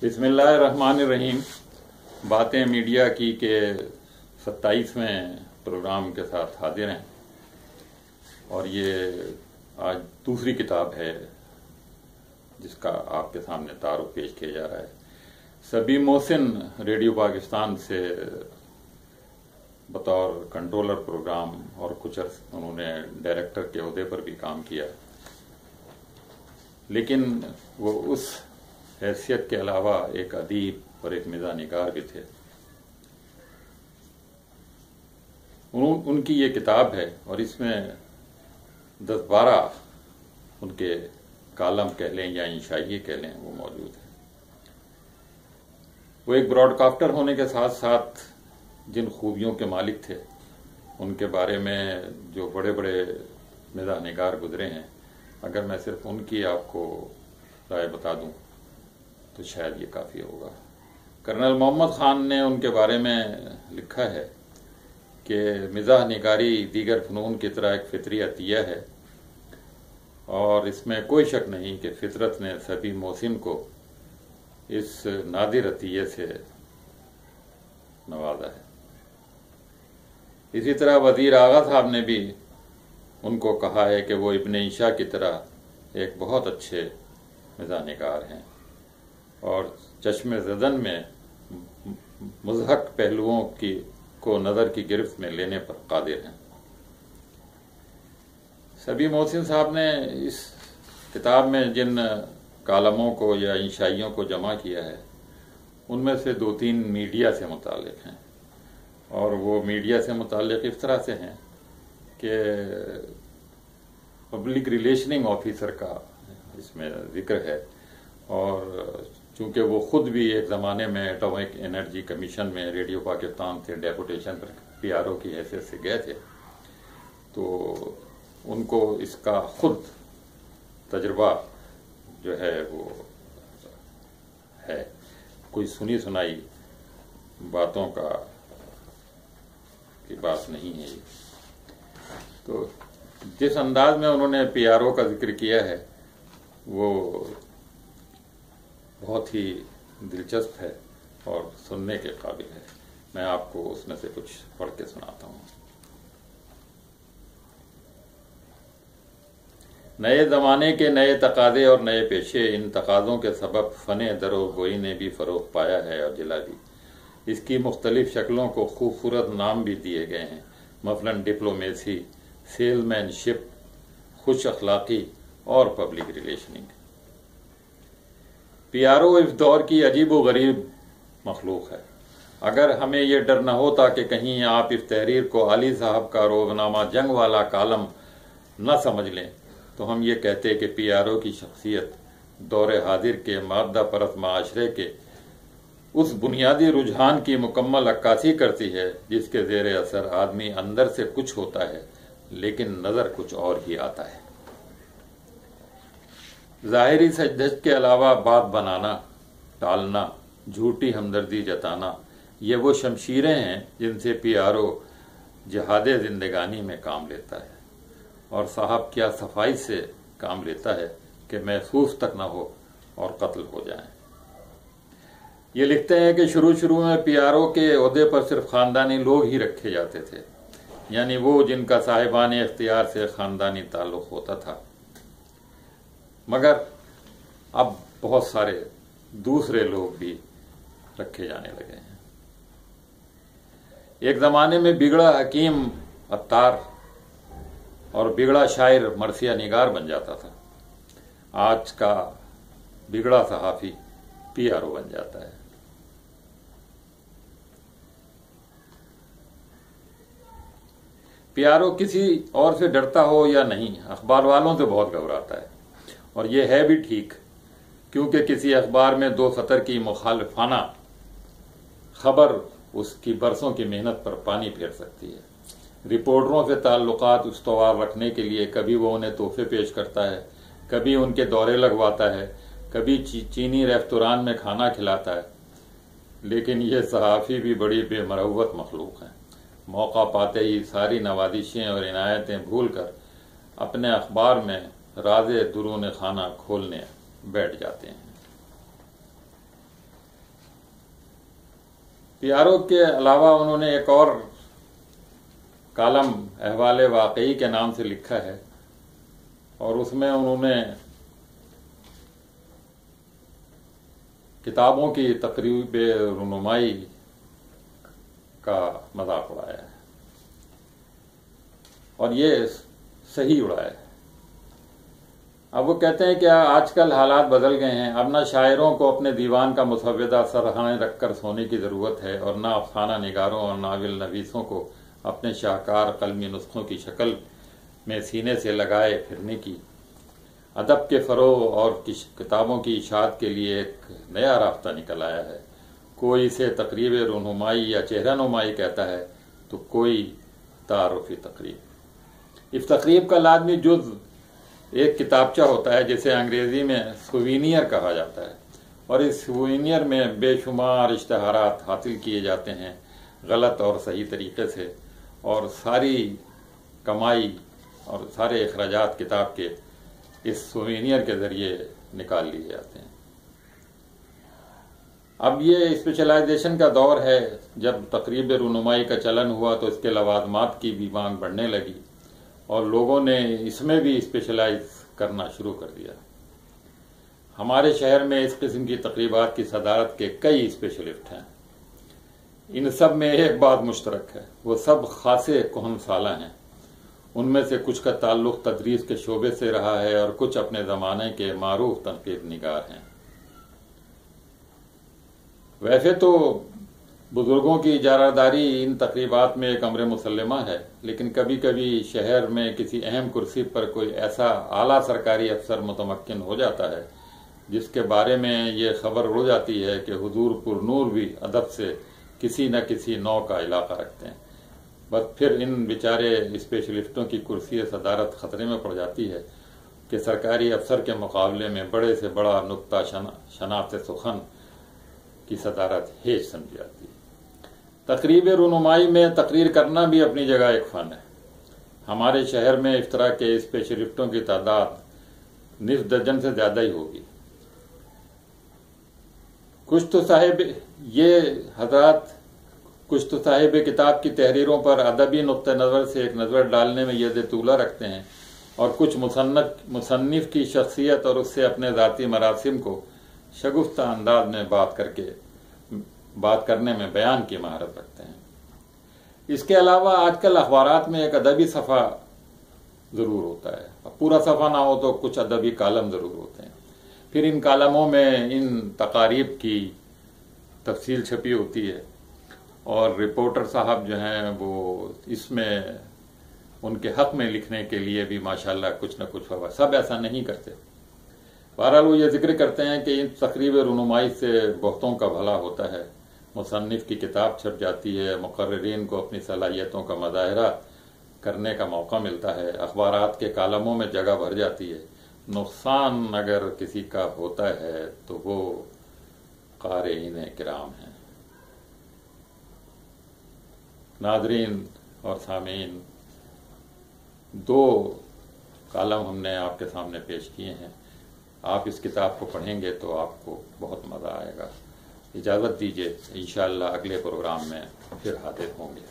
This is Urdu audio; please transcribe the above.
بسم اللہ الرحمن الرحیم۔ باتیں میڈیا کی کے 27ویں پروگرام کے ساتھ حاضر ہیں، اور یہ آج دوسری کتاب ہے جس کا آپ کے سامنے تعارف پیش کیا جا رہا ہے۔ سبی محسن ریڈیو پاکستان سے بطور کنٹرولر پروگرام اور کچھ انہوں نے ڈائریکٹر کے عہدے پر بھی کام کیا، لیکن وہ اس حیثیت کے علاوہ ایک ادیب اور ایک مزاح نگار بھی تھے۔ ان کی یہ کتاب ہے اور اس میں 10-12 ان کے کالم کہہ لیں یا انشائیے کہہ لیں وہ موجود ہیں۔ وہ ایک براڈ کاسٹر ہونے کے ساتھ ساتھ جن خوبیوں کے مالک تھے ان کے بارے میں جو بڑے بڑے مزاح نگار گزرے ہیں، اگر میں صرف ان کی آپ کو رائے بتا دوں تو شاید یہ کافی ہوگا۔ کرنل محمد خان نے ان کے بارے میں لکھا ہے کہ مزاح نگاری دیگر فنون کی طرح ایک فطری عطیہ ہے، اور اس میں کوئی شک نہیں کہ فطرت نے سبی محسن کو اس نادر عطیہ سے نوازا ہے۔ اسی طرح وزیر آغا صاحب نے بھی ان کو کہا ہے کہ وہ ابن عشاء کی طرح ایک بہت اچھے مزاح نگار ہیں اور چشم زدن میں مضحک پہلوؤں کو نظر کی گرفت میں لینے پر قادر ہیں۔ سبی محسن صاحب نے اس کتاب میں جن کالموں کو یا انشائیوں کو جمع کیا ہے ان میں سے 2-3 میڈیا سے متعلق ہیں، اور وہ میڈیا سے متعلق اس طرح سے ہیں کہ پبلک ریلیشننگ آفیسر کا اس میں ذکر ہے، اور چونکہ وہ خود بھی ایک زمانے میں ایٹمک انرجی کمیشن میں ریڈیو پاکستان سے ڈیپوٹیشن پر PRO کی حیثیت سے گئے تھے، تو ان کو اس کا خود تجربہ جو ہے وہ ہے، کوئی سنی سنائی باتوں کی بات نہیں ہے یہ۔ تو جس انداز میں انہوں نے PRO کا ذکر کیا ہے وہ بہت ہی دلچسپ ہے اور سننے کے قابل ہے۔ میں آپ کو اس میں سے کچھ پڑھ کے سناتا ہوں۔ نئے زمانے کے نئے تقاضے اور نئے پیشے، ان تقاضوں کے سبب فن درو گوئی نے بھی فروغ پایا ہے اور جلا بھی۔ اس کی مختلف شکلوں کو خوبصورت نام بھی دیے گئے ہیں، مثلاً ڈپلومیسی، سیل مین شپ، خوش اخلاقی اور پبلک ریلیشننگ۔ PRO اس دور کی عجیب و غریب مخلوق ہے۔ اگر ہمیں یہ ڈر نہ ہوتا کہ کہیں آپ اس تحریر کو علی صاحب کا روزنامہ جنگ والا کالم نہ سمجھ لیں تو ہم یہ کہتے کہ PRO کی شخصیت دور حاضر کے مادہ پرست معاشرے کے اس بنیادی رجحان کی مکمل عکاسی کرتی ہے جس کے زیر اثر آدمی اندر سے کچھ ہوتا ہے لیکن نظر کچھ اور ہی آتا ہے۔ ظاہری سجدھج کے علاوہ بات بنانا، ٹالنا، جھوٹی ہمدردی جتانا، یہ وہ شمشیریں ہیں جن سے PRO جہاد زندگانی میں کام لیتا ہے، اور صاحب کیا صفائی سے کام لیتا ہے کہ محسوس تک نہ ہو اور قتل ہو جائیں۔ یہ لکھتے ہیں کہ شروع میں PRO کے عہدے پر صرف خاندانی لوگ ہی رکھے جاتے تھے، یعنی وہ جن کا صاحبان اختیار سے خاندانی تعلق ہوتا تھا، مگر اب بہت سارے دوسرے لوگ بھی رکھے جانے لگے ہیں۔ ایک زمانے میں بگڑا حکیم عطار اور بگڑا شاعر مرثیہ نگار بن جاتا تھا، آج کا بگڑا صحافی PRO بن جاتا ہے۔ PRO کسی اور سے ڈرتا ہو یا نہیں، اخبار والوں سے بہت گھبراتا ہے، اور یہ ہے بھی ٹھیک، کیونکہ کسی اخبار میں 2 سطر کی مخالفانہ خبر اس کی برسوں کی محنت پر پانی پھیر سکتی ہے۔ رپورٹروں سے تعلقات استوار رکھنے کے لیے کبھی وہ انہیں تحفے پیش کرتا ہے، کبھی ان کے دورے لگواتا ہے، کبھی چینی ریستوران میں کھانا کھلاتا ہے، لیکن یہ صحافی بھی بڑی بے مروت مخلوق ہیں۔ موقع پاتے ہی ساری نوازشیں اور عنایتیں بھول کر اپنے اخبار میں راز درون خانہ کھولنے بیٹھ جاتے ہیں۔ پی آر او کے علاوہ انہوں نے ایک اور کالم احوال واقعی کے نام سے لکھا ہے، اور اس میں انہوں نے کتابوں کی تقریب رونمائی کا مذاق اڑایا ہے، اور یہ صحیح اڑایا ہے۔ اب وہ کہتے ہیں کہ آج کل حالات بدل گئے ہیں، اب نہ شاعروں کو اپنے دیوان کا مسودہ سرہانے رکھ کر سونے کی ضرورت ہے، اور نہ افسانہ نگاروں اور ناول نویسوں کو اپنے شاہکار قلمی نسخوں کی شکل میں سینے سے لگائے پھرنے کی۔ ادب کے فروغ اور کتابوں کی اشاعت کے لیے ایک نیا راستہ نکل آیا ہے۔ کوئی اسے تقریب رونمائی یا چہرہ نمائی کہتا ہے تو کوئی تعارفی تقریب۔ اس تقریب کا لازمی جز ایک کتابچہ ہوتا ہے جسے انگریزی میں سووینیر کہا جاتا ہے، اور اس سووینیر میں بے شمار اشتہارات حاصل کیے جاتے ہیں غلط اور صحیح طریقے سے، اور ساری کمائی اور سارے اخراجات کتاب کے اس سووینیر کے ذریعے نکال لیے جاتے ہیں۔ اب یہ اسپیشلائزیشن کا دور ہے۔ جب تقریب رونمائی کا چلن ہوا تو اس کے لوازمات کی بھی مانگ بڑھنے لگی، اور لوگوں نے اس میں بھی اسپیشلائز کرنا شروع کر دیا۔ ہمارے شہر میں اس قسم کی تقریبات کی صدارت کے کئی اسپیشلسٹ ہیں۔ ان سب میں ایک بات مشترک ہے، وہ سب خاصے کہن سالہ ہیں۔ ان میں سے کچھ کا تعلق تدریس کے شعبے سے رہا ہے، اور کچھ اپنے زمانے کے معروف تنقید نگار ہیں۔ ویسے تو بزرگوں کی اجارہ داری ان تقریبات میں ایک امر مسلمہ ہے، لیکن کبھی کبھی شہر میں کسی اہم کرسی پر کوئی ایسا اعلیٰ سرکاری افسر متمکن ہو جاتا ہے جس کے بارے میں یہ خبر اڑ جاتی ہے کہ حضور پر نور بھی ادب سے کسی نہ کسی نوع کا علاقہ رکھتے ہیں، بس پھر ان بیچارے اسپیشلسٹوں کی کرسی صدارت خطرے میں پڑ جاتی ہے کہ سرکاری افسر کے مقابلے میں بڑے سے بڑا نکتہ شناخت سخن کی صدارت ہیج سمجھی جاتی ہے۔ تقریب رونمائی میں تقریر کرنا بھی اپنی جگہ ایک فن ہے۔ ہمارے شہر میں اس طرح کے اسپیشلسٹوں کی تعداد نصف درجن سے زیادہ ہی ہوگی۔ کچھ تو صاحب کتاب کی تحریروں پر ادبی نقطہ نظر سے ایک نظر ڈالنے میں ید طولہ رکھتے ہیں، اور کچھ مصنف کی شخصیت اور اس سے اپنے ذاتی مراسم کو شگفتہ انداز میں بات کرنے میں بیان کی مہارت رکھتے ہیں۔ اس کے علاوہ آج کل اخبارات میں ایک ادبی صفحہ ضرور ہوتا ہے، پورا صفحہ نہ ہو تو کچھ ادبی کالم ضرور ہوتے ہیں۔ پھر ان کالموں میں ان تقاریب کی تفصیل چھپی ہوتی ہے، اور رپورٹر صاحب جو ہیں وہ اس میں ان کے حق میں لکھنے کے لیے بھی ماشاءاللہ کچھ نہ کچھ ہوگا۔ سب ایسا نہیں کرتے۔ بہرحال وہ یہ ذکر کرتے ہیں کہ ان تقریب رونمائی سے بہتوں کا بھلا ہوتا ہے، مصنف کی کتاب چھپ جاتی ہے، مقررین کو اپنی صلاحیتوں کا مظاہرہ کرنے کا موقع ملتا ہے، اخبارات کے کالموں میں جگہ بھر جاتی ہے۔ نقصان اگر کسی کا ہوتا ہے تو وہ قارئین کرام ہیں۔ ناظرین اور سامعین، 2 کالم ہم نے آپ کے سامنے پیش کیے ہیں۔ آپ اس کتاب کو پڑھیں گے تو آپ کو بہت مزہ آئے گا۔ اجازت دیجیے، انشاءاللہ اگلے پروگرام میں پھر حاضر ہوں گے۔